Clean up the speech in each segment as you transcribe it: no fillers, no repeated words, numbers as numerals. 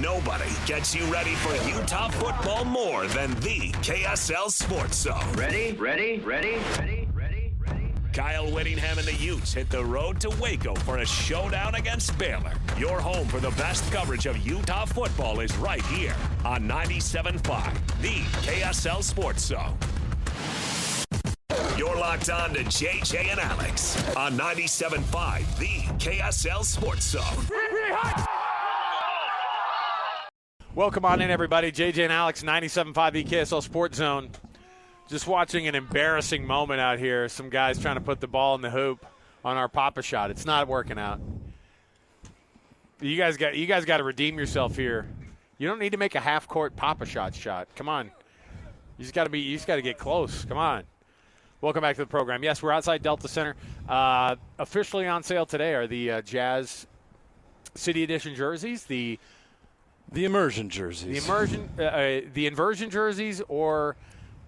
Nobody gets you ready for Utah football more than the KSL Sports Zone. Ready. Kyle Whittingham and the Utes hit the road to Waco for a showdown against Baylor. Your home for the best coverage of Utah football is right here on 97.5, the KSL Sports Zone. You're locked on to JJ and Alex on 97.5, the KSL Sports Zone. Welcome on in, everybody. JJ and Alex, 97.5, the KSL Sports Zone. Just watching an embarrassing moment out here. Some guys trying to put the ball in the hoop on our Papa shot. It's not working out. You guys got to redeem yourself here. You don't need to make a half-court Papa shot. Come on. You just got to get close. Come on. Welcome back to the program. Yes, we're outside Delta Center. Officially on sale today are the Jazz City Edition jerseys, the immersion jerseys, the inversion jerseys, or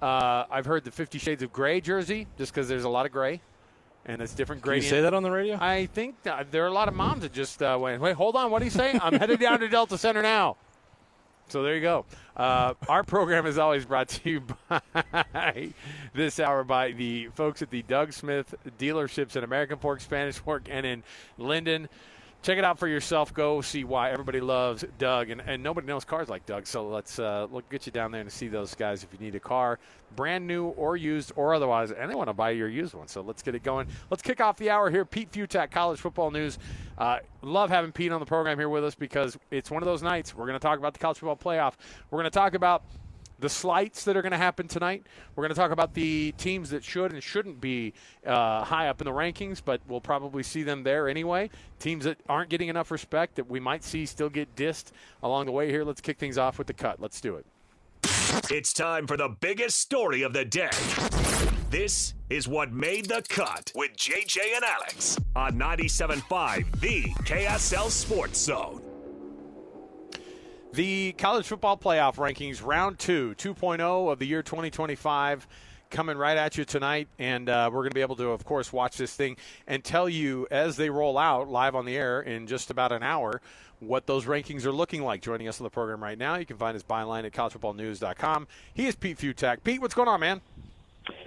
I've heard the 50 Shades of Gray jersey, just because there's a lot of gray, and it's different gray. Can you say that on the radio? I think there are a lot of moms that just went, wait, hold on, what are you saying? I'm headed down to Delta Center now. So there you go. Our program is always brought to you by this hour by the folks at the Doug Smith dealerships in American Fork, Spanish Fork, and in Linden. Check it out for yourself. Go see why everybody loves Doug, and nobody knows cars like Doug. So let's get you down there and see those guys if you need a car, brand new or used or otherwise, and they want to buy your used one. So let's get it going. Let's kick off the hour here. Pete Fiutak, College Football News. Love having Pete on the program here with us because it's one of those nights. We're going to talk about the College Football Playoff. We're going to talk about the slights that are going to happen tonight. We're going to talk about the teams that should and shouldn't be high up in the rankings, but we'll probably see them there anyway. Teams that aren't getting enough respect that we might see still get dissed along the way here. Let's kick things off with the cut. Let's do it. It's time for the biggest story of the day. This is what made the cut with JJ and Alex on 97.5, the KSL Sports Zone. The College Football Playoff Rankings, Round 2, 2.0 of the year 2025, coming right at you tonight. And we're going to be able to, of course, watch this thing and tell you as they roll out live on the air in just about an hour what those rankings are looking like. Joining us on the program right now, you can find his byline at CollegeFootballNews.com. He is Pete Fiutak. Pete, what's going on, man?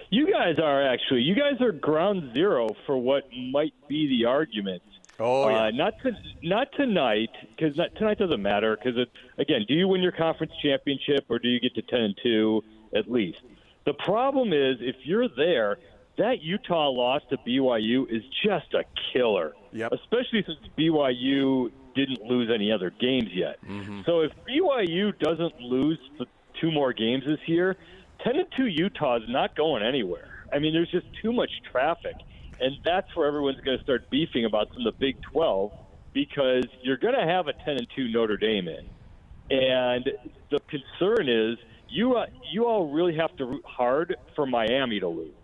You guys are ground zero for what might be the argument. Oh, yeah. Not tonight, because tonight doesn't matter. Because again, do you win your conference championship or do you get to 10-2 at least? The problem is if you're there, that Utah loss to BYU is just a killer. Yep. Especially since BYU didn't lose any other games yet. Mm-hmm. So if BYU doesn't lose the 2 more games this year, 10-2 Utah is not going anywhere. I mean, there's just too much traffic. And that's where everyone's going to start beefing about from the Big 12 because you're going to have a 10-2 Notre Dame in. And the concern is you all really have to root hard for Miami to lose.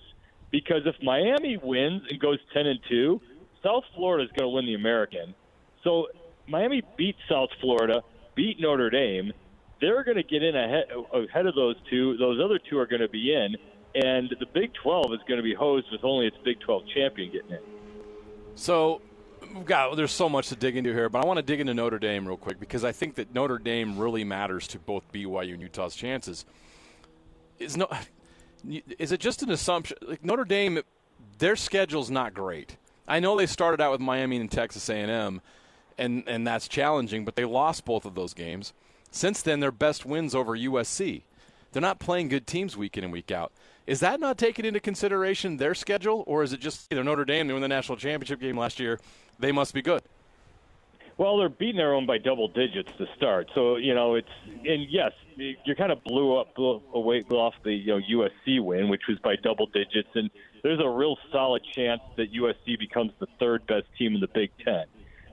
Because if Miami wins and goes 10-2, South Florida is going to win the American. So Miami beat South Florida, beat Notre Dame. They're going to get in ahead of those two. Those other two are going to be in. And the Big 12 is going to be hosed with only its Big 12 champion getting in. So, there's so much to dig into here, but I want to dig into Notre Dame real quick because I think that Notre Dame really matters to both BYU and Utah's chances. Is it just an assumption? Like Notre Dame, their schedule's not great. I know they started out with Miami and Texas A&M, and that's challenging, but they lost both of those games. Since then, their best wins over USC. They're not playing good teams week in and week out. Is that not taken into consideration, their schedule, or is it just Notre Dame, they won the national championship game last year, they must be good? Well, they're beating their own by double digits to start. So, and yes, you kind of blew off the USC win, which was by double digits, and there's a real solid chance that USC becomes the 3rd best team in the Big Ten.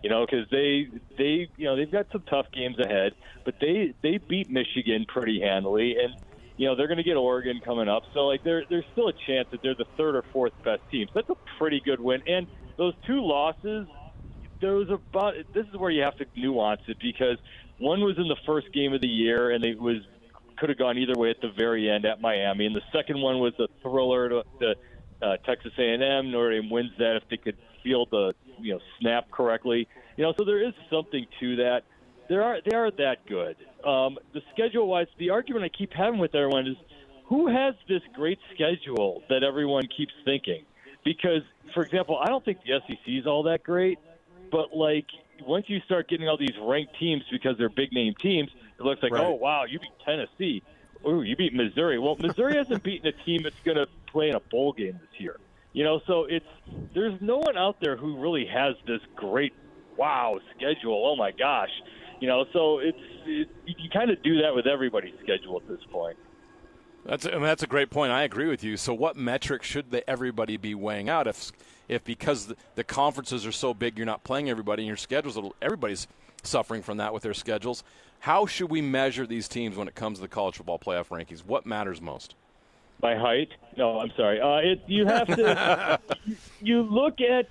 Because they've got some tough games ahead, but they beat Michigan pretty handily, and they're going to get Oregon coming up. So there's still a chance that they're the 3rd or 4th best team. So that's a pretty good win. And those 2 losses, this is where you have to nuance it because one was in the first game of the year, and could have gone either way at the very end at Miami, and the second one was a thriller to Texas A&M. Notre Dame wins that if they could field the snap correctly. So there is something to that. they are that good. The schedule-wise, the argument I keep having with everyone is, who has this great schedule that everyone keeps thinking? Because, for example, I don't think the SEC is all that great, but, like, once you start getting all these ranked teams because they're big-name teams, it looks like, oh, wow, you beat Tennessee. Oh, you beat Missouri. Well, Missouri hasn't beaten a team that's going to play in a bowl game this year. You know, so there's no one out there who really has this great, wow, schedule. Oh, my gosh. You know, so you kind of do that with everybody's schedule at this point. That's a great point. I agree with you. So what metric should everybody be weighing out if because the conferences are so big, you're not playing everybody, and your schedules, everybody's suffering from that with their schedules. How should we measure these teams when it comes to the college football playoff rankings? What matters most? By height? No, I'm sorry. You have to you look at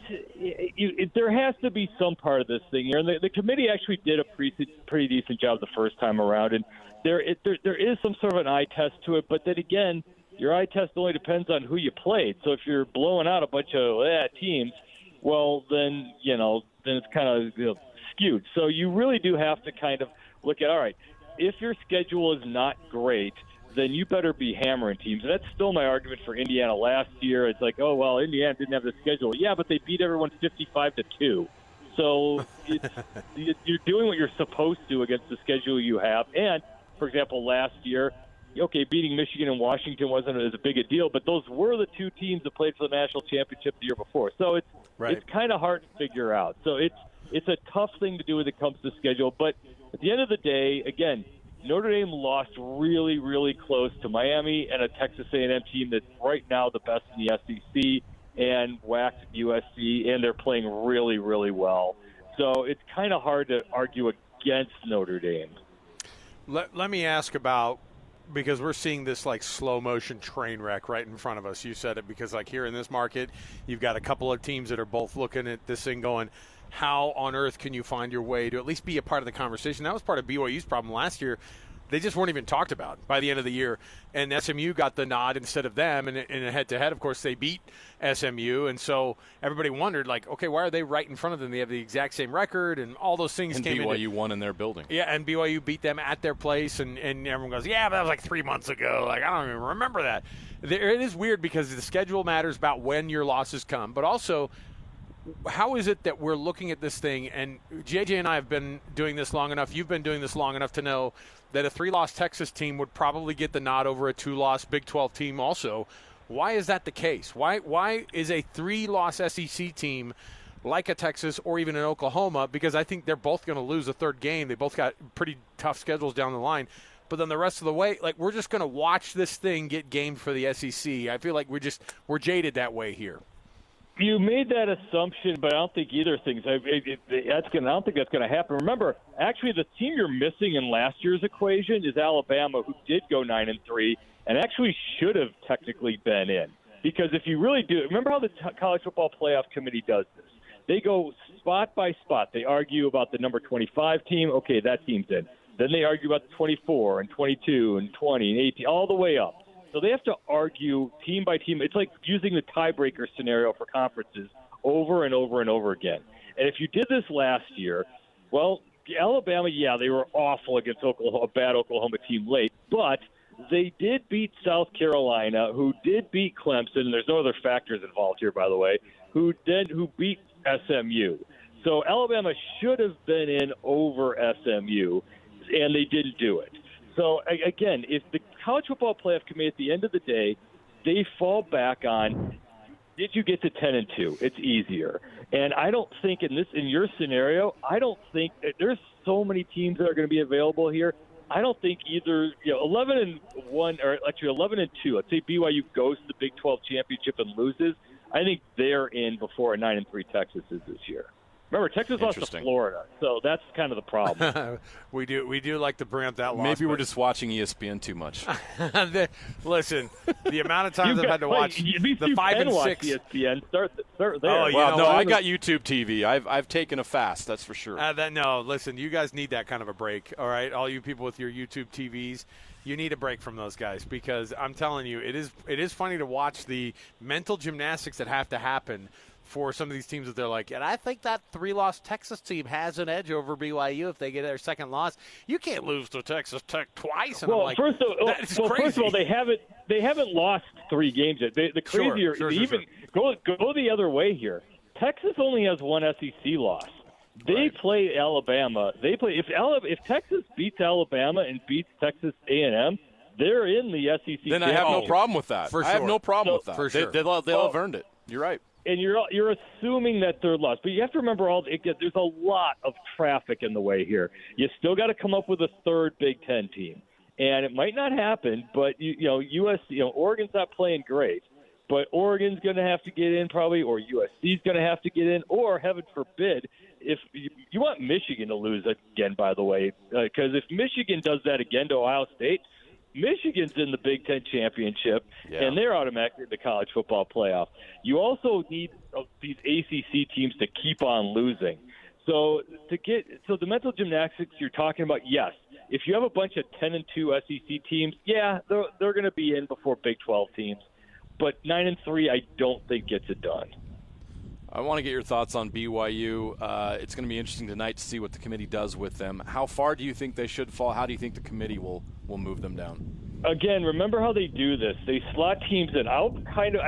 there has to be some part of this thing here, and the committee actually did a pretty decent job the first time around, and there is some sort of an eye test to it, but then again, your eye test only depends on who you played. So if you're blowing out a bunch of teams, well, then it's kind of skewed. So you really do have to kind of look at, all right, if your schedule is not great, then you better be hammering teams. And that's still my argument for Indiana last year. It's like, oh, well, Indiana didn't have the schedule. Yeah, but they beat everyone 55-2. So you're doing what you're supposed to against the schedule you have. And, for example, last year, okay, beating Michigan and Washington wasn't as big a deal, but those were the two teams that played for the national championship the year before. So it's kind of hard to figure out. So it's a tough thing to do when it comes to schedule. But at the end of the day, again, Notre Dame lost really, really close to Miami and a Texas A&M team that's right now the best in the SEC, and whacked USC, and they're playing really, really well. So it's kind of hard to argue against Notre Dame. Let me ask about, because we're seeing this like slow motion train wreck right in front of us. You said it, because like here in this market, you've got a couple of teams that are both looking at this thing going, how on earth can you find your way to at least be a part of the conversation? That was part of BYU's problem last year. They just weren't even talked about by the end of the year. And SMU got the nod instead of them. And in a head-to-head, of course, they beat SMU. And so everybody wondered, like, okay, why are they right in front of them? They have the exact same record, and all those things and came in. BYU won in their building. Yeah, and BYU beat them at their place. And everyone goes, yeah, but that was like 3 months ago. Like, I don't even remember that. It is weird because the schedule matters about when your losses come. But also, how is it that we're looking at this thing, and JJ and I have been doing this long enough, you've been doing this long enough to know that a 3-loss Texas team would probably get the nod over a 2-loss Big 12 team also. Why is that the case? Why is a 3-loss SEC team like a Texas or even an Oklahoma, because I think they're both going to lose a third game. They both got pretty tough schedules down the line. But then the rest of the way, like, we're just going to watch this thing get gamed for the SEC. I feel like we're jaded that way here. You made that assumption, but I don't think either thing's. I don't think that's going to happen. Remember, actually, the team you're missing in last year's equation is Alabama, who did go 9-3, and actually should have technically been in. Because if you really do, remember how the College Football Playoff Committee does this? They go spot by spot. They argue about the number 25 team. Okay, that team's in. Then they argue about the 24 and 22 and 20 and 18, all the way up. So they have to argue team by team. It's like using the tiebreaker scenario for conferences over and over and over again. And if you did this last year, well, Alabama, yeah, they were awful against Oklahoma, a bad Oklahoma team late, but they did beat South Carolina, who did beat Clemson, and there's no other factors involved here, by the way, who beat SMU. So Alabama should have been in over SMU, and they didn't do it. So, again, if the College Football Playoff Committee, at the end of the day, they fall back on, did you get to 10-2? It's easier. And I don't think in your scenario, I don't think there's so many teams that are going to be available here. I don't think either 11-1 or actually 11-2. Let's say BYU goes to the Big 12 championship and loses. I think they're in before a 9-3 Texas is this year. Remember, Texas lost to Florida, so that's kind of the problem. We do like to bring up that loss. Maybe we're just watching ESPN too much. Listen, the amount of times I've had to watch the 5 and 6 ESPN start there. Oh, well, no, I got YouTube TV. I've taken a fast, that's for sure. No, listen, you guys need that kind of a break. All right, all you people with your YouTube TVs. You need a break from those guys, because I'm telling you, it is funny to watch the mental gymnastics that have to happen for some of these teams that they're like, and I think that 3-loss Texas team has an edge over BYU if they get their second loss. You can't lose to Texas Tech twice. And well, I'm like, first of all, they haven't lost 3 games yet. The crazier, even go the other way here. Texas only has 1 SEC loss. They play Alabama. If Texas beats Alabama and beats Texas A&M, they're in the SEC. Then I have no problem with that. For sure. I have no problem with that. For sure. They'll have earned it. You're right. And you're assuming that they're lost, but you have to remember there's a lot of traffic in the way here. You still got to come up with a third Big Ten team, and it might not happen. But Oregon's not playing great, but Oregon's going to have to get in probably, or USC's going to have to get in, or heaven forbid, if you want Michigan to lose again. By the way, because if Michigan does that again to Ohio State, Michigan's in the Big Ten championship, and they're automatically in the college football playoff. You also need these ACC teams to keep on losing. So the mental gymnastics you're talking about, yes. If you have a bunch of 10-2 SEC teams, they're going to be in before Big 12 teams. But 9-3, I don't think gets it done. I want to get your thoughts on BYU. It's going to be interesting tonight to see what the committee does with them. How far do you think they should fall? How do you think the committee will move them down? Again, remember how they do this. They slot teams in. I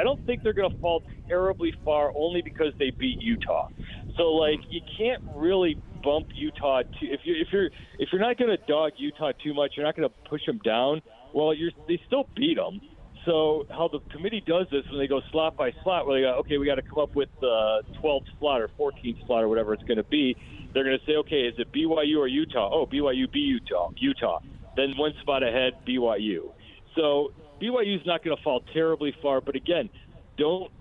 don't think they're going to fall terribly far only because they beat Utah. So, you can't really bump Utah if you're not going to dog Utah too much, you're not going to push them down. Well, they still beat them. So how the committee does this when they go slot by slot, where they go, okay, we got to come up with 12th slot or 14th slot or whatever it's going to be. They're going to say, okay, is it BYU or Utah? Oh, BYU, Utah. Then one spot ahead, BYU. So BYU's not going to fall terribly far. But again, don't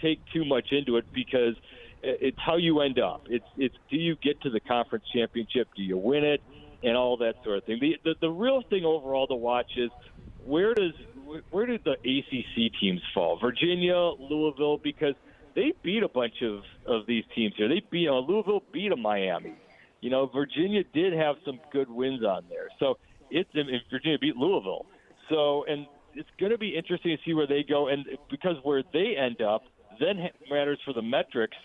take too much into it because it's how you end up. It's do you get to the conference championship? Do you win it? And all that sort of thing. The real thing overall to watch is where did the ACC teams fall? Virginia, Louisville, because they beat a bunch of these teams here. They beat Louisville beat a Miami. Virginia did have some good wins on there. So Virginia beat Louisville. So and it's going to be interesting to see where they go, and because where they end up then matters for the metrics.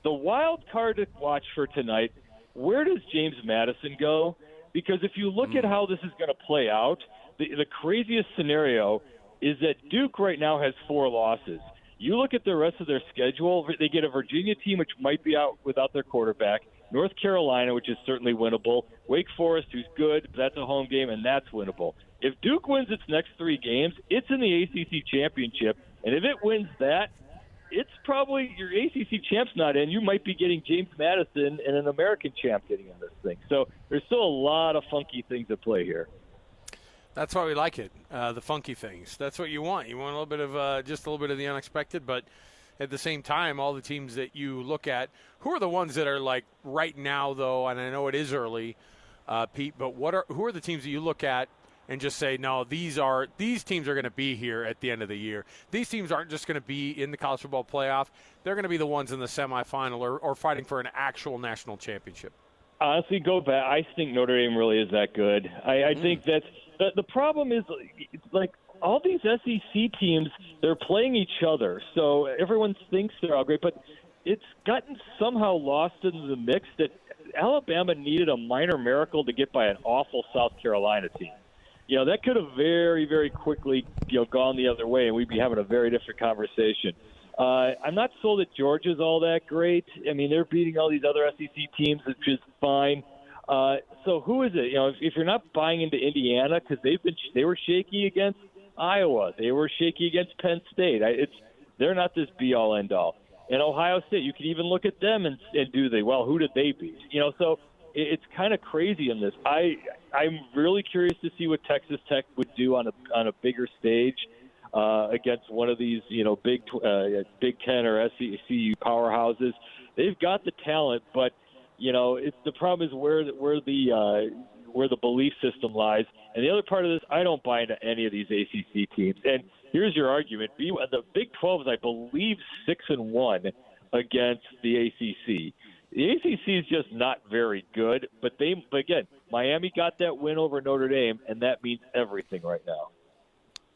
The wild card to watch for tonight. Where does James Madison go? Because if you look at how this is going to play out, the craziest scenario is that Duke right now has 4 losses. You look at the rest of their schedule, they get a Virginia team, which might be out without their quarterback, North Carolina, which is certainly winnable, Wake Forest, who's good, but that's a home game, and that's winnable. If Duke wins its next 3 games, it's in the ACC championship, and if it wins that, it's probably your ACC champ's not in. You might be getting James Madison and an American champ getting in this thing. So there's still a lot of funky things at play here. That's why we like it, the funky things. That's what you want. You want a little bit of just a little bit of the unexpected, but at the same time, all the teams that you look at, who are the ones that are like right now, though, and I know it is early, Pete, but who are the teams that you look at and just say, no, these teams are going to be here at the end of the year. These teams aren't just going to be in the college football playoff. They're going to be the ones in the semifinal or fighting for an actual national championship. Honestly, go back. I think Notre Dame really is that good. I think that's the problem is like all these SEC teams, they're playing each other. So everyone thinks they're all great, but it's gotten somehow lost into the mix that Alabama needed a minor miracle to get by an awful South Carolina team. That could have very, very quickly, gone the other way, and we'd be having a very different conversation. I'm not sold that Georgia's all that great. I mean, they're beating all these other SEC teams, which is fine. So who is it? If you're not buying into Indiana, because they were shaky against Iowa, they were shaky against Penn State. They're not this be-all, end-all. And Ohio State, you can even look at them and do who did they beat? So it's kind of crazy in this. I'm really curious to see what Texas Tech would do on a bigger stage against one of these, Big Ten or SEC powerhouses. They've got the talent, but the problem is where the belief system lies. And the other part of this, I don't buy into any of these ACC teams. And here's your argument: the Big 12 is, I believe, 6-1 against the ACC. The ACC is just not very good, but again, Miami got that win over Notre Dame, and that means everything right now.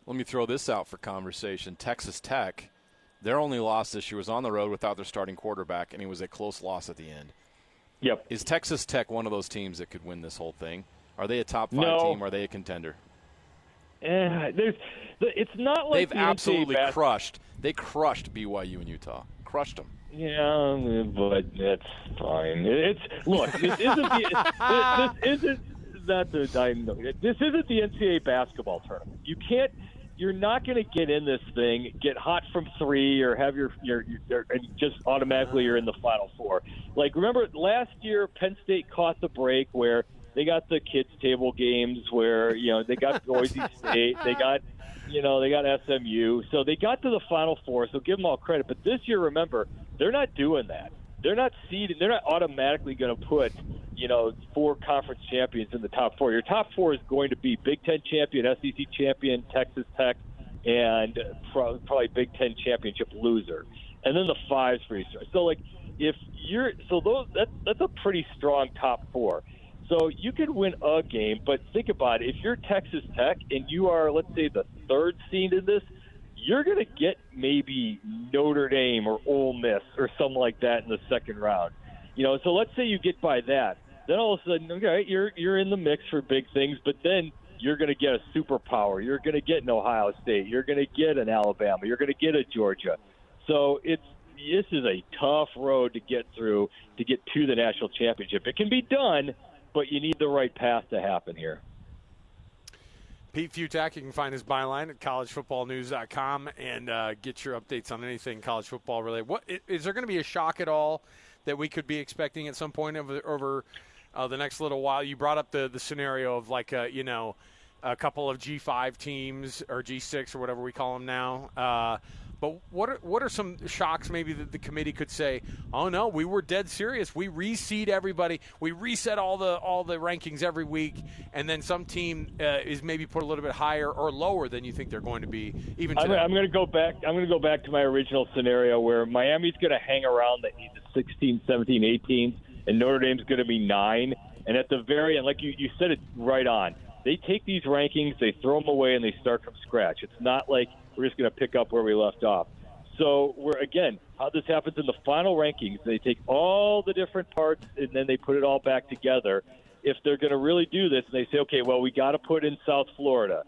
Let me throw this out for conversation. Texas Tech Their only loss this year was on the road without their starting quarterback, and it was a close loss at the end. Yep. Is Texas Tech one of those teams that could win this whole thing? Are they a top 5 team? Or are they a contender? It's not like they've absolutely crushed. They crushed BYU and Utah. Crushed them. Yeah, but that's fine. This isn't the NCAA basketball tournament. You're not going to get in this thing, get hot from 3, or have your and just automatically you're in the Final Four. Like, remember last year, Penn State caught the break where they got the kids' table games where they got Boise State, they got SMU, so they got to the Final Four. So give them all credit. But this year, remember, they're not doing that. They're not seeded. They're not automatically going to put 4 conference champions in the top 4. Your top 4 is going to be Big Ten champion, SEC champion, Texas Tech, and probably Big Ten championship loser, and then the 5's for each. So that's a pretty strong top 4. So you could win a game, but think about it. If you're Texas Tech and you are, let's say, the 3rd seed in this, you're going to get maybe Notre Dame or Ole Miss or something like that in the second round. So let's say you get by that. Then all of a sudden, okay, you're in the mix for big things, but then you're going to get a superpower. You're going to get an Ohio State. You're going to get an Alabama. You're going to get a Georgia. So this is a tough road to get through to get to the national championship. It can be done, but you need the right path to happen here. Pete Fiutak, you can find his byline at CollegeFootballNews.com and get your updates on anything college football related. What is there going to be a shock at all that we could be expecting at some point over the next little while? You brought up the scenario of like a couple of G5 teams or G6 or whatever we call them now. But what are some shocks maybe that the committee could say, oh, no, we were dead serious. We reseed everybody. We reset all the rankings every week, and then some team is maybe put a little bit higher or lower than you think they're going to be even today. I'm going to go back to my original scenario where Miami's going to hang around the 16, 17, 18, and Notre Dame's going to be 9. And at the very end, like you said it right on, they take these rankings, they throw them away, and they start from scratch. It's not like we're just going to pick up where we left off. So how this happens in the final rankings, they take all the different parts and then they put it all back together. If they're going to really do this, and they say, okay, well, we got to put in South Florida,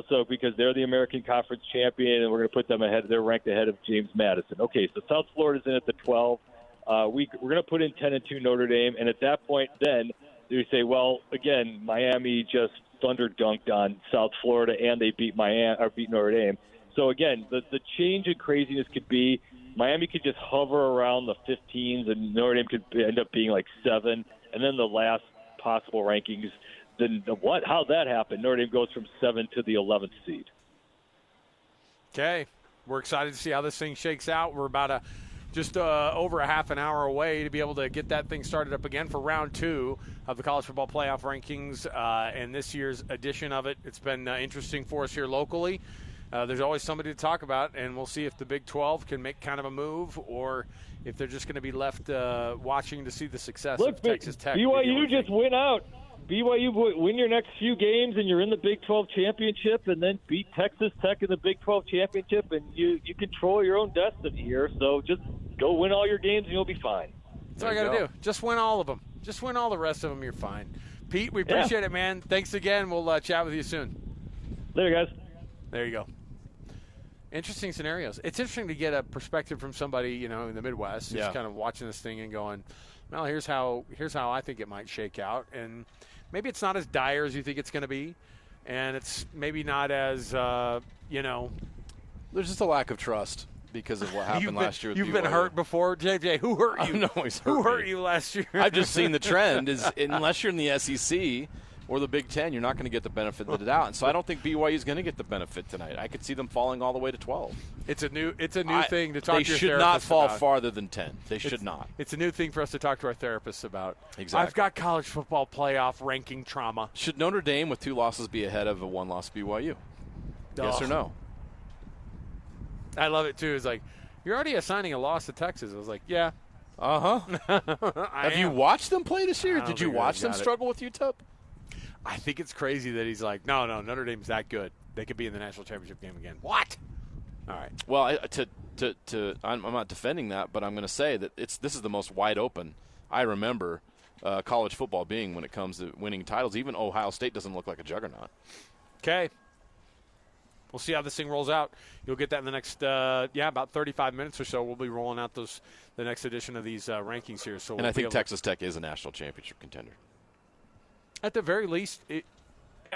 so because they're the American Conference champion, and we're going to put them ahead. They're ranked ahead of James Madison. Okay, so South Florida's in at the 12. We're going to put in 10-2 Notre Dame, and at that point, then they say, well, again, Miami just thunder dunked on South Florida, and they beat Notre Dame. So, again, the change in craziness could be Miami could just hover around the 15s, and Notre Dame could end up being like 7. And then the last possible rankings, then how that happened, Notre Dame goes from 7 to the 11th seed. Okay. We're excited to see how this thing shakes out. We're about just over a half an hour away to be able to get that thing started up again for round 2 of the College Football Playoff Rankings and this year's edition of it. It's been interesting for us here locally. There's always somebody to talk about, and we'll see if the Big 12 can make kind of a move or if they're just going to be left watching to see the success of Texas Tech. BYU just win out. BYU win your next few games, and you're in the Big 12 championship, and then beat Texas Tech in the Big 12 championship, and you control your own destiny here. So just go win all your games, and you'll be fine. That's all you got to do. Just win all of them. Just win all the rest of them. You're fine. Pete, we appreciate it, man. Thanks again. We'll chat with you soon. Later, guys. There you go. Interesting scenarios. It's interesting to get a perspective from somebody, in the Midwest, who's kind of watching this thing and going, well, here's how I think it might shake out. And maybe it's not as dire as you think it's going to be. And it's maybe not as, There's just a lack of trust because of what happened last year with You've BYU. been hurt before. JJ, who hurt you? No, he's hurt Who hurt me. you last year? I've just seen the trend is unless you're in the SEC or the Big Ten, you're not going to get the benefit of the doubt. And so I don't think BYU is going to get the benefit tonight. I could see them falling all the way to 12. It's a new thing to talk to your therapist about. They should not fall farther than 10. They should not. It's a new thing for us to talk to our therapists about. Exactly. I've got college football playoff ranking trauma. Should Notre Dame with 2 losses be ahead of a 1-loss BYU? Yes or no? I love it, too. It's like, you're already assigning a loss to Texas. I was like, yeah. Uh-huh. Have you watched them play this year? Did you watch them struggle with UTEP? I think it's crazy that he's like, no, Notre Dame's that good. They could be in the national championship game again. What? All right. Well, I'm not defending that, but I'm going to say that this is the most wide open I remember college football being when it comes to winning titles. Even Ohio State doesn't look like a juggernaut. Okay. We'll see how this thing rolls out. You'll get that in the next, about 35 minutes or so. We'll be rolling out the next edition of these rankings here. So, I think Texas Tech is a national championship contender. At the very least, he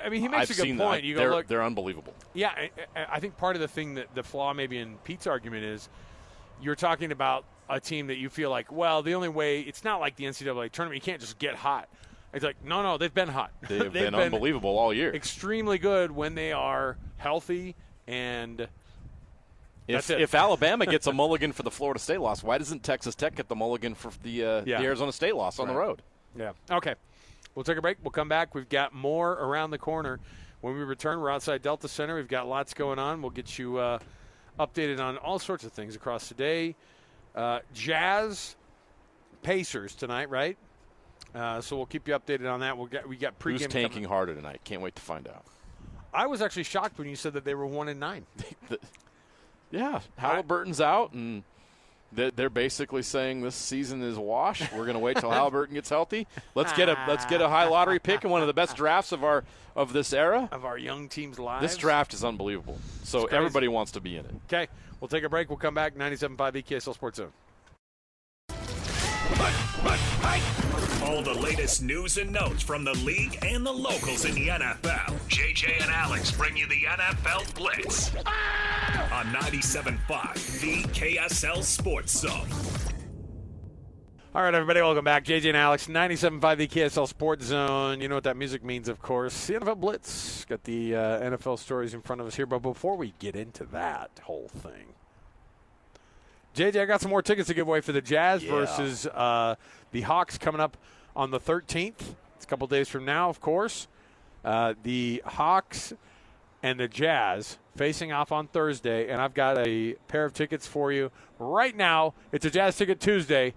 makes a good point. They're unbelievable. Yeah, I think part of the thing that the flaw maybe in Pete's argument is you're talking about a team that you feel like, well, the only way, it's not like the NCAA tournament. You can't just get hot. It's like, no, they've been hot. They've been unbelievable all year. Extremely good when they are healthy, and if Alabama gets a mulligan for the Florida State loss, why doesn't Texas Tech get the mulligan for the Arizona State loss on the road? Yeah. Okay. We'll take a break. We'll come back. We've got more around the corner. When we return, we're outside Delta Center. We've got lots going on. We'll get you updated on all sorts of things across the day. Jazz Pacers tonight, right? So we'll keep you updated on that. We got pregame. Who's tanking harder tonight? Can't wait to find out. I was actually shocked when you said that they were 1-9. Yeah, Halliburton's out, and they're basically saying this season is wash. We're going to wait till Halliburton gets healthy. Let's get a high lottery pick in one of the best drafts of this era of our young team's lives. This draft is unbelievable. So everybody wants to be in it. Okay, we'll take a break. We'll come back. 97.5 EKSL Sports Zone. All the latest news and notes from the league and the locals in the NFL. JJ and Alex bring you the NFL Blitz on 97.5, the KSL Sports Zone. All right, everybody, welcome back. JJ and Alex, 97.5, the KSL Sports Zone. You know what that music means, of course. The NFL Blitz. Got the NFL stories in front of us here. But before we get into that whole thing, JJ, I got some more tickets to give away for the Jazz versus the Hawks coming up on the 13th. It's a couple days from now, of course. The Hawks and the Jazz facing off on Thursday, and I've got a pair of tickets for you right now. It's a Jazz Ticket Tuesday.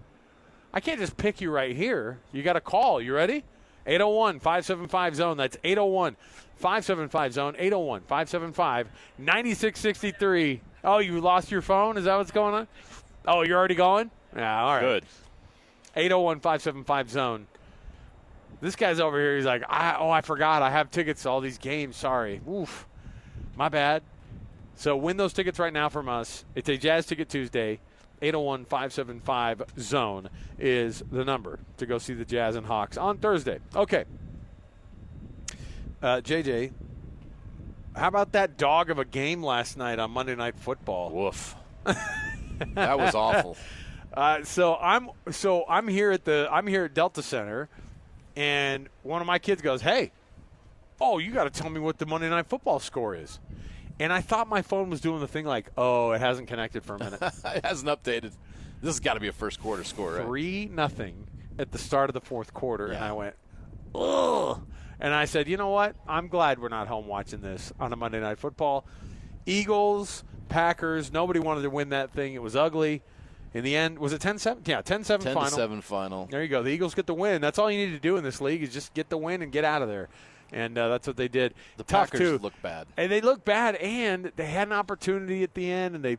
I can't just pick you right here. You got to call. You ready? 801-575-ZONE. That's 801-575-ZONE. 801-575-9663. Oh, you lost your phone? Is that what's going on? Oh, you're already going? Yeah, all right. Good. 801-575-ZONE. This guy's over here. He's like, I forgot. I have tickets to all these games. Sorry. Oof. My bad. So win those tickets right now from us. It's a Jazz Ticket Tuesday. 801-575-ZONE is the number to go see the Jazz and Hawks on Thursday. Okay. JJ, how about that dog of a game last night on Monday Night Football? Woof. That was awful. So I'm here at Delta Center, and one of my kids goes, "Hey, you got to tell me what the Monday Night Football score is." And I thought my phone was doing the thing like, it hasn't connected for a minute. It hasn't updated. This has got to be a first quarter score, right? 3-0 at the start of the fourth quarter, and I went, ugh. And I said, you know what? I'm glad we're not home watching this on a Monday Night Football. Eagles, Packers, nobody wanted to win that thing. It was ugly. In the end, was it 10-7? Yeah, 10-7 final. 10-7 final. There you go. The Eagles get the win. That's all you need to do in this league is just get the win and get out of there. And that's what they did. The Tough Packers too. look bad. And they look bad, and they had an opportunity at the end, and they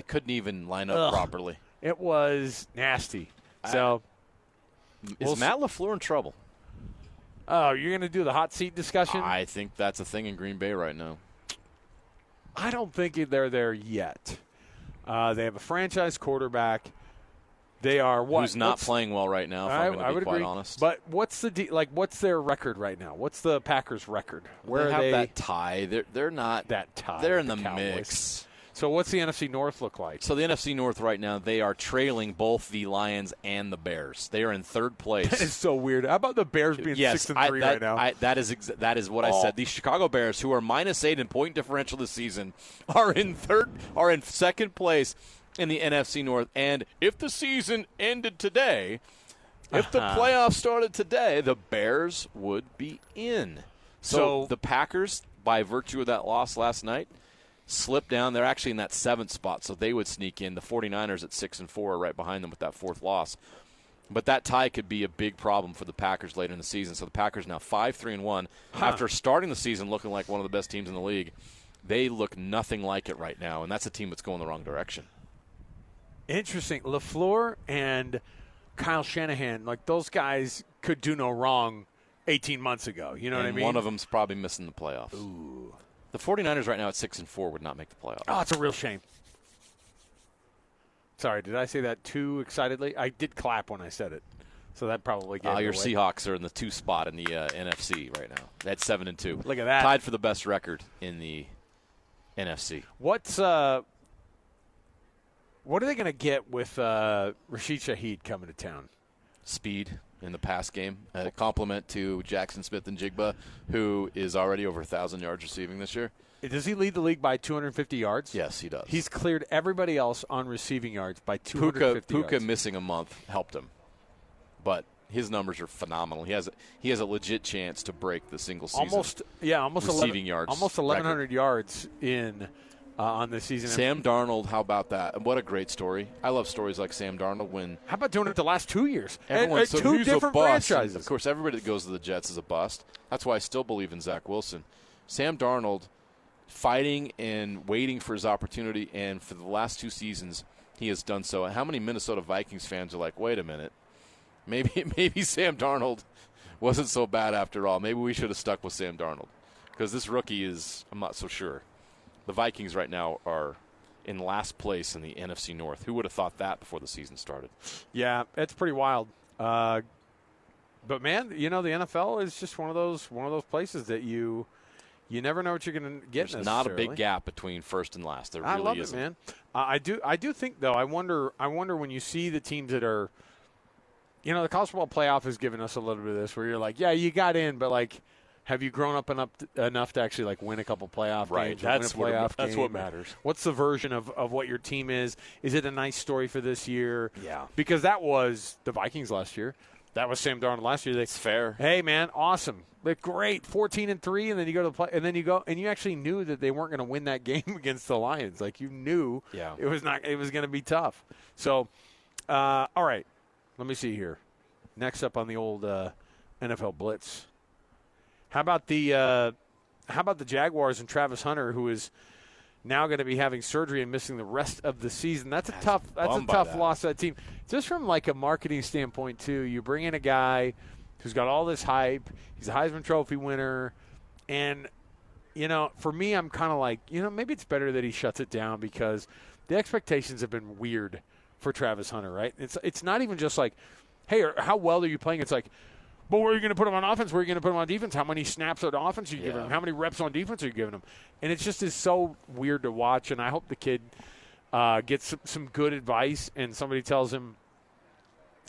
couldn't even line up properly. It was nasty. So is Matt LaFleur in trouble? Oh, you're going to do the hot seat discussion? I think that's a thing in Green Bay right now. I don't think they're there yet. They have a franchise quarterback. They are what? Who's not playing well right now, if I'm going to be quite honest. But what's what's their record right now? What's the Packers' record? Where they have that tie. They're not that tie. They're in the Cowboys. Mix. So what's the NFC North look like? So the NFC North right now, they are trailing both the Lions and the Bears. They are in third place. That is so weird. How about the Bears being 6-3 right now? That is what I said. The Chicago Bears, who are -8 in point differential this season, are in second place in the NFC North. And if the season ended today, if the playoffs started today, the Bears would be in. So the Packers, by virtue of that loss last night, slipped down. They're actually in that 7th spot, so they would sneak in. The 49ers at 6-4 are right behind them with that 4th loss. But that tie could be a big problem for the Packers later in the season. So the Packers now 5-3-1 after starting the season looking like one of the best teams in the league. They look nothing like it right now, and that's a team that's going the wrong direction. Interesting. LaFleur and Kyle Shanahan, like those guys could do no wrong 18 months ago. You know what I mean? One of them's probably missing the playoffs. Ooh. The 49ers right now at 6-4 would not make the playoffs. Oh, it's a real shame. Sorry, did I say that too excitedly? I did clap when I said it, so that probably gave it Your away. Seahawks are in the 2 spot in the NFC right now. At 7-2. Look at that. Tied for the best record in the NFC. What are they going to get with Rashid Shaheed coming to town? Speed in the pass game. A compliment to Jackson Smith-Njigba, who is already over 1,000 yards receiving this year. Does he lead the league by 250 yards? Yes, he does. He's cleared everybody else on receiving yards by 250 yards. Puka missing a month helped him, but his numbers are phenomenal. He has a legit chance to break the single season almost receiving yards. Almost 1,100 yards in on the season. Sam Darnold, how about that? And what a great story. I love stories like Sam Darnold when how about doing it the last 2 years? Everyone's at two who's different a bust? franchises. Of course, everybody that goes to the Jets is a bust. That's why I still believe in Zach Wilson. Sam Darnold fighting and waiting for his opportunity, and for the last 2 seasons he has done so. And how many Minnesota Vikings fans are like, wait a minute, maybe Sam Darnold wasn't so bad after all. Maybe we should have stuck with Sam Darnold, because this rookie is, I'm not so sure. The Vikings right now are in last place in the NFC North. Who would have thought that before the season started? Yeah, it's pretty wild. But man, the NFL is just one of those places that you never know what you're going to get. There's not a big gap between first and last. There really love isn't. it, man. I do think though. I wonder when you see the teams that are, the college football playoff has given us a little bit of this, where you're like, yeah, you got in, but like, have you grown up enough to actually like win a couple playoff games? That's what matters. What's the version of what your team is? Is it a nice story for this year? Yeah. Because that was the Vikings last year. That was Sam Darnold last year. It's fair. Hey man, awesome. Like great, 14-3, and then you go to the play, and then you go, and you actually knew that they weren't going to win that game against the Lions. Like you knew, it was going to be tough. So, all right, let me see here. Next up on the old NFL Blitz. How about the Jaguars and Travis Hunter, who is now going to be having surgery and missing the rest of the season? That's a tough loss to that team. Just from like a marketing standpoint too, you bring in a guy who's got all this hype. He's a Heisman Trophy winner, and for me, I'm kind of like, maybe it's better that he shuts it down, because the expectations have been weird for Travis Hunter. Right? It's not even just like, hey, how well are you playing? It's like, but where are you going to put him on offense? Where are you going to put him on defense? How many snaps on offense are you giving him? How many reps on defense are you giving him? And it's just is so weird to watch, and I hope the kid gets some good advice, and somebody tells him,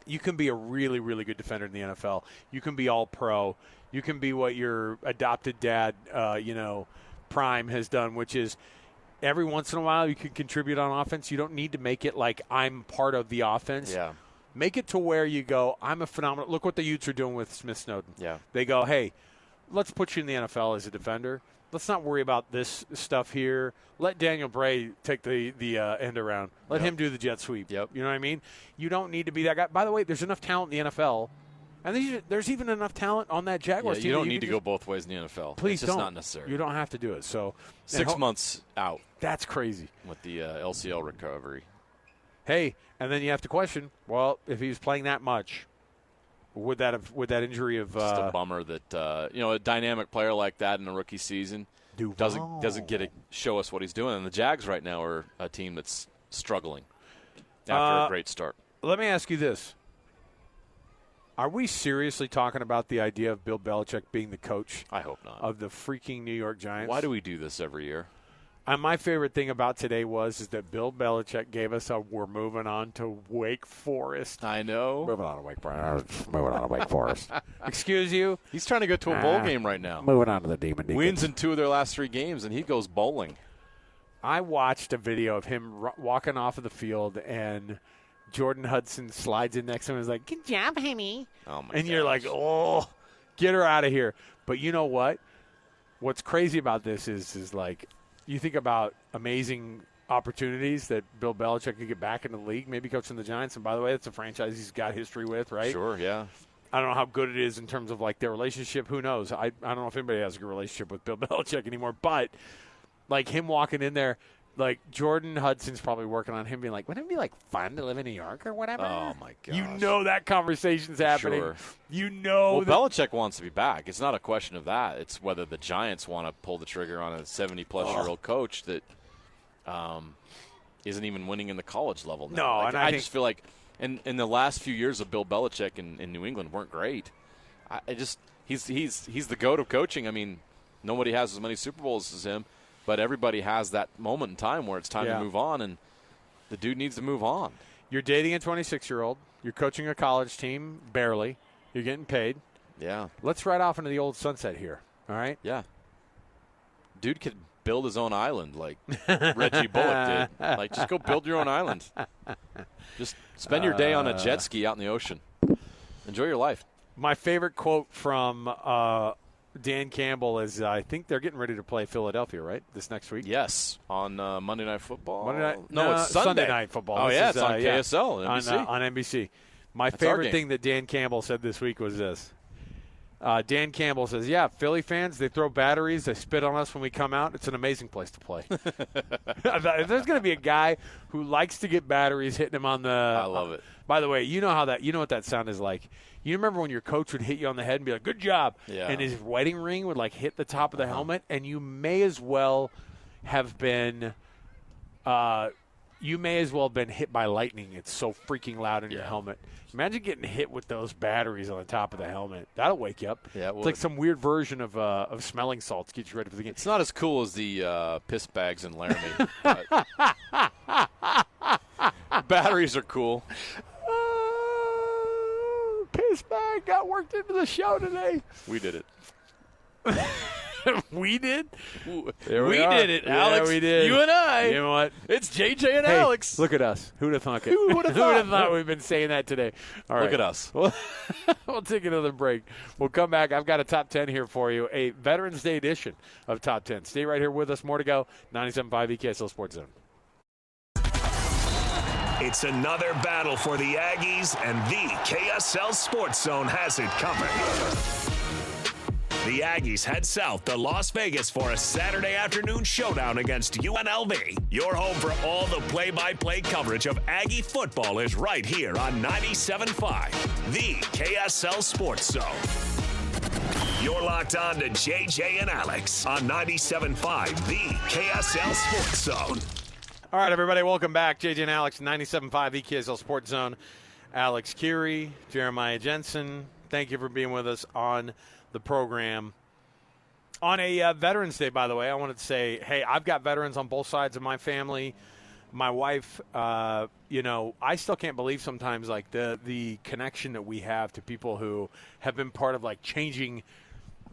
you can be a really, really good defender in the NFL. You can be all pro. You can be what your adopted dad, Prime, has done, which is every once in a while you can contribute on offense. You don't need to make it like I'm part of the offense. Yeah. Make it to where you go, I'm a phenomenal – look what the Utes are doing with Smith Snowden. Yeah. They go, hey, let's put you in the NFL as a defender. Let's not worry about this stuff here. Let Daniel Bray take the end around. Let him do the jet sweep. Yep. You know what I mean? You don't need to be that guy. By the way, there's enough talent in the NFL, and there's even enough talent on that Jaguars team. You don't need to go both ways in the NFL. Please it's just don't. not necessary. You don't have to do it. So 6 months out. That's crazy. With the LCL recovery. Hey, and then you have to question, well, if he was playing that much, would that injury have just a bummer that a dynamic player like that in a rookie season doesn't get to show us what he's doing. And the Jags right now are a team that's struggling after a great start. Let me ask you this. Are we seriously talking about the idea of Bill Belichick being the coach? I hope not. Of the freaking New York Giants? Why do we do this every year? My favorite thing about today is that Bill Belichick gave us we're moving on to Wake Forest. I know. Moving on to Wake Forest. Excuse you? He's trying to go to a bowl game right now. Moving on to the Demon Deacons. Wins in 2 of their last 3 games, and he goes bowling. I watched a video of him walking off of the field, and Jordan Hudson slides in next to him and is like, good job, honey. Oh my and you're like, oh, get her out of here. But you know what? What's crazy about this is like, you think about amazing opportunities that Bill Belichick could get back in the league, maybe coaching the Giants. And by the way, that's a franchise he's got history with, right? Sure, yeah. I don't know how good it is in terms of like their relationship. Who knows? I don't know if anybody has a good relationship with Bill Belichick anymore. But Like him walking in there, like Jordan Hudson's probably working on him being like, wouldn't it be like fun to live in New York or whatever? Oh, my gosh. You know that conversation's happening. Sure. You know Well, Belichick wants to be back. It's not a question of that. It's whether the Giants want to pull the trigger on a 70-plus-year-old coach that isn't even winning in the college level now. No, like, and I just feel like in the last few years of Bill Belichick in New England weren't great. He's the GOAT of coaching. I mean, nobody has as many Super Bowls as him, but everybody has that moment in time where it's time to move on, and the dude needs to move on. You're dating a 26-year-old. You're coaching a college team, barely. You're getting paid. Yeah. Let's ride off into the old sunset here, all right? Yeah. Dude could build his own island like Reggie Bullock did. Like, just go build your own island. Just spend your day on a jet ski out in the ocean. Enjoy your life. My favorite quote from Dan Campbell is, I think they're getting ready to play Philadelphia, right, this next week? Yes, on Monday Night Football. Monday night, no, it's Sunday Night Football. Oh, This it's on KSL and NBC. On NBC. My That's our favorite game. thing that Dan Campbell said this week was this. Dan Campbell says, Philly fans, they throw batteries, they spit on us when we come out. It's an amazing place to play. If there's going to be a guy who likes to get batteries hitting him on the – I love it. By the way, you know what that sound is like. You remember when your coach would hit you on the head and be like, good job, and his wedding ring would like hit the top of the helmet, and you may as well have been hit by lightning. It's so freaking loud in your helmet. Imagine getting hit with those batteries on the top of the helmet. That'll wake you up. Yeah, it's like some weird version of smelling salts. Get you ready for the game. It's not as cool as the piss bags in Laramie. But batteries are cool. Piss bag got worked into the show today. We did it. We did? We are. did it, Alex. Yeah, we did. You and I. You know what? It's JJ and Alex. Look at us. Who'd have thought it? Who would have Who would have thought we've been saying that today? All right. Look at us. We'll take another break. We'll come back. I've got a top 10 here for you, a Veterans Day edition of Top 10. Stay right here with us. More to go. 97.5 EKSL Sports Zone. It's another battle for the Aggies, and the KSL Sports Zone has it covered. The Aggies head south to Las Vegas for a Saturday afternoon showdown against UNLV. Your home for all the play-by-play coverage of Aggie football is right here on 97.5, the KSL Sports Zone. You're locked on to JJ and Alex on 97.5, the KSL Sports Zone. All right, everybody, welcome back. JJ and Alex, 97.5 EKSL Sports Zone. Alex Kirry, Jeremiah Jensen, thank you for being with us on the program. On a Veterans Day, by the way, I wanted to say, hey, I've got veterans on both sides of my family. My wife, I still can't believe sometimes like the connection that we have to people who have been part of like changing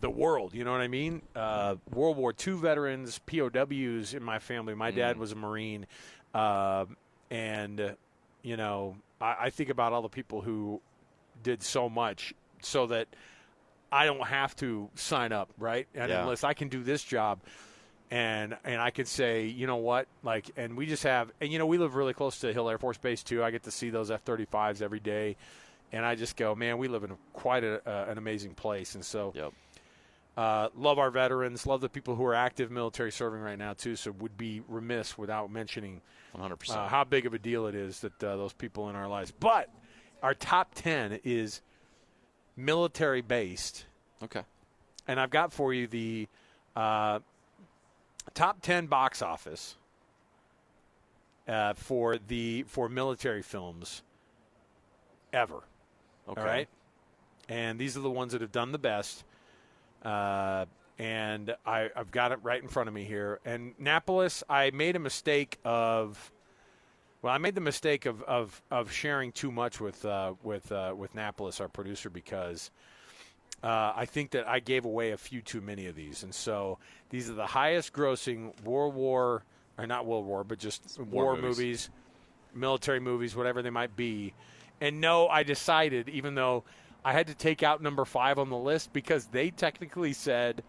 the world, you know what I mean? World War II veterans, POWs in my family. My dad was a Marine, I think about all the people who did so much so that I don't have to sign up, right? And unless I can do this job, and I could say, you know what, like, and we just have, and we live really close to Hill Air Force Base too. I get to see those F-35s every day, and I just go, man, we live in quite an amazing place, and so. Yep. Love our veterans, love the people who are active military serving right now, too, so would be remiss without mentioning 100%. How big of a deal it is that those people in our lives. But our top 10 is military-based. Okay. And I've got for you the top 10 box office for military films ever. Okay. All right? And these are the ones that have done the best. And I've got it right in front of me here. And Annapolis, I made the mistake of sharing too much with Annapolis, our producer, because I think that I gave away a few too many of these. And so these are the highest grossing war movies, military movies, whatever they might be. And no, I decided, even though I had to take out number 5 on the list because they technically said,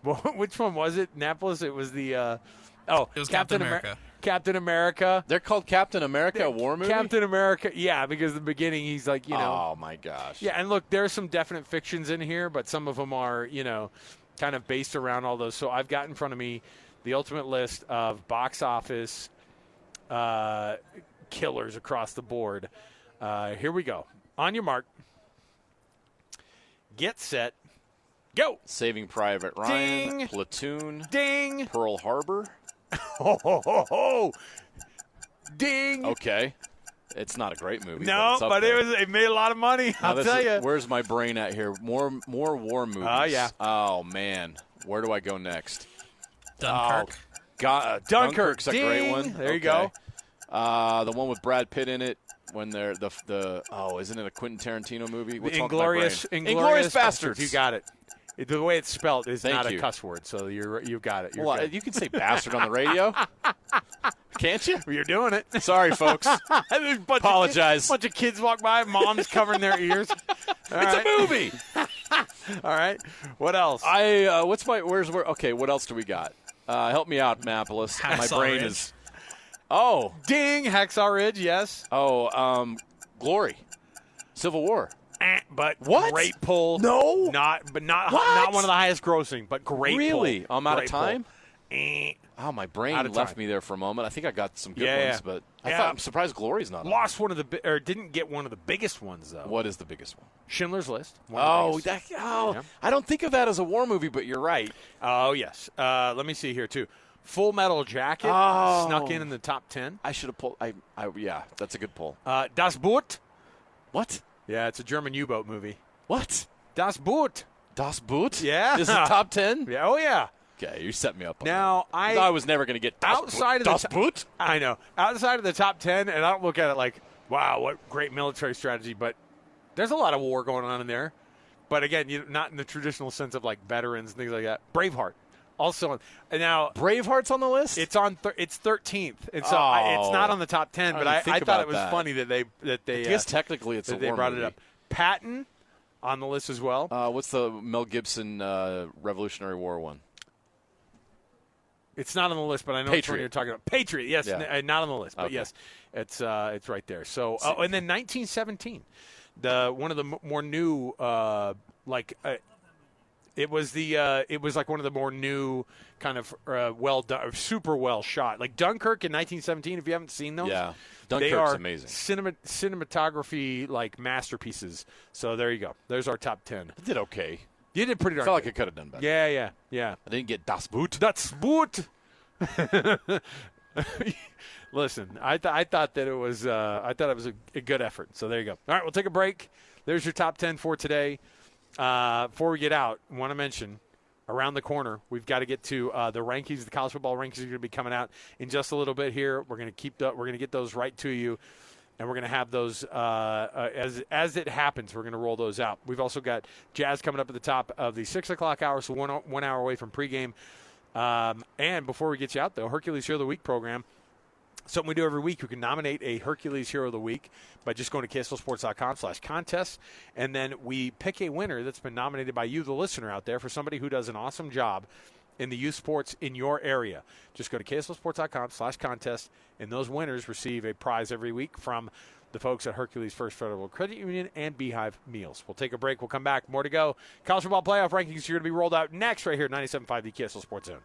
well, which one was it? Annapolis? It was the it was Captain America. Captain America. They're called Captain America, a war movie? Captain America, yeah, because in the beginning he's like, Oh, my gosh. Yeah, and look, there's some definite fictions in here, but some of them are, kind of based around all those. So I've got in front of me the ultimate list of box office killers across the board. Here we go. On your mark. Get set. Go. Saving Private Ryan. Ding. Platoon. Ding. Pearl Harbor. Ho, ho, ho, ho. Ding. Okay. It's not a great movie. No, but it made a lot of money. Now, I'll tell you. Where's my brain at here? More war movies. Oh, yeah. Oh, man. Where do I go next? Dunkirk. Oh, God, Dunkirk's a great one. There you go. The one with Brad Pitt in it when they're isn't it a Quentin Tarantino movie? What's wrong with my brain? Inglourious Bastards. You got it. The way it's spelled is Thank not you. a cuss word, so you've got it. You're Well, good. you can say bastard on the radio. Can't you? You're doing it. Sorry, folks. Apologize. Bunch of kids walk by, moms covering their ears. It's a movie. All right. What else? Okay, what else do we got? Help me out, Mapolis. My Hacksaw brain Ridge. is. Oh. Ding, Hacksaw Ridge, yes. Oh, Glory. Civil War. But What? great pull. No. Not What? one of the highest grossing, but great Really? pull. I'm out of Great pull. time? Oh, my brain Out of left time. me there for a moment. I think I got some good Yeah, ones, but yeah. I'm surprised Glory's not on. Lost one of the didn't get one of the biggest ones though. What is the biggest one? Schindler's List. One of the biggest. Yeah. I don't think of that as a war movie, but you're right. Oh yes. Let me see here too. Full Metal Jacket Oh. snuck in the top 10. I should have pulled. Yeah, that's a good pull. Das Boot. What? Yeah, it's a German U-boat movie. What? Das Boot. Das Boot? Yeah. This is top 10? Yeah. Oh yeah. Okay, you set me up on Now that. I was never going to get Das outside Boot. of the Das Boot? I know. Outside of the top 10, and I don't look at it like, wow, what great military strategy, but there's a lot of war going on in there. But again, not in the traditional sense of like veterans and things like that. Braveheart. Also, and now Braveheart's on the list? it's on. It's 13th, and so Oh. it's not on the top 10. But I I didn't think thought about it was that. funny that they I guess technically it's a that they war brought movie. it up. Patton on the list as well. What's the Mel Gibson Revolutionary War one? It's not on the list, but I know which one Patriot. you're talking about. Patriot, yes, Yeah. not on the list, but Okay. yes, it's right there. So, and then 1917, one of the more new it was like one of the more new kind of well done, super well shot, like Dunkirk in 1917. If you haven't seen those, Yeah. they Dunkirk's are amazing. cinematography like masterpieces. So there you go. There's our top 10. I did okay. You did pretty I darn felt like good. I could have done better. Yeah. I didn't get Das Boot. That's boot. Listen, I thought that it was a good effort. So there you go. All right, we'll take a break. There's your top 10 for today. Before we get out, I want to mention around the corner, we've got to get to the rankings. The college football rankings are going to be coming out in just a little bit here. We're going to get those right to you. And we're going to have those as it happens. We're going to roll those out. We've also got Jazz coming up at the top of the 6 o'clock hour, so 1 hour away from pregame. And before we get you out, though, Hercules Hero of the Week program, something we do every week. You can nominate a Hercules Hero of the Week by just going to KSLSports.com/contest, and then we pick a winner that's been nominated by you, the listener out there, for somebody who does an awesome job in the youth sports in your area. Just go to KSLSports.com/contest, and those winners receive a prize every week from the folks at Hercules First Federal Credit Union and Beehive Meals. We'll take a break. We'll come back. More to go. College football playoff rankings are going to be rolled out next right here at 97.5 the KSL Sports Zone.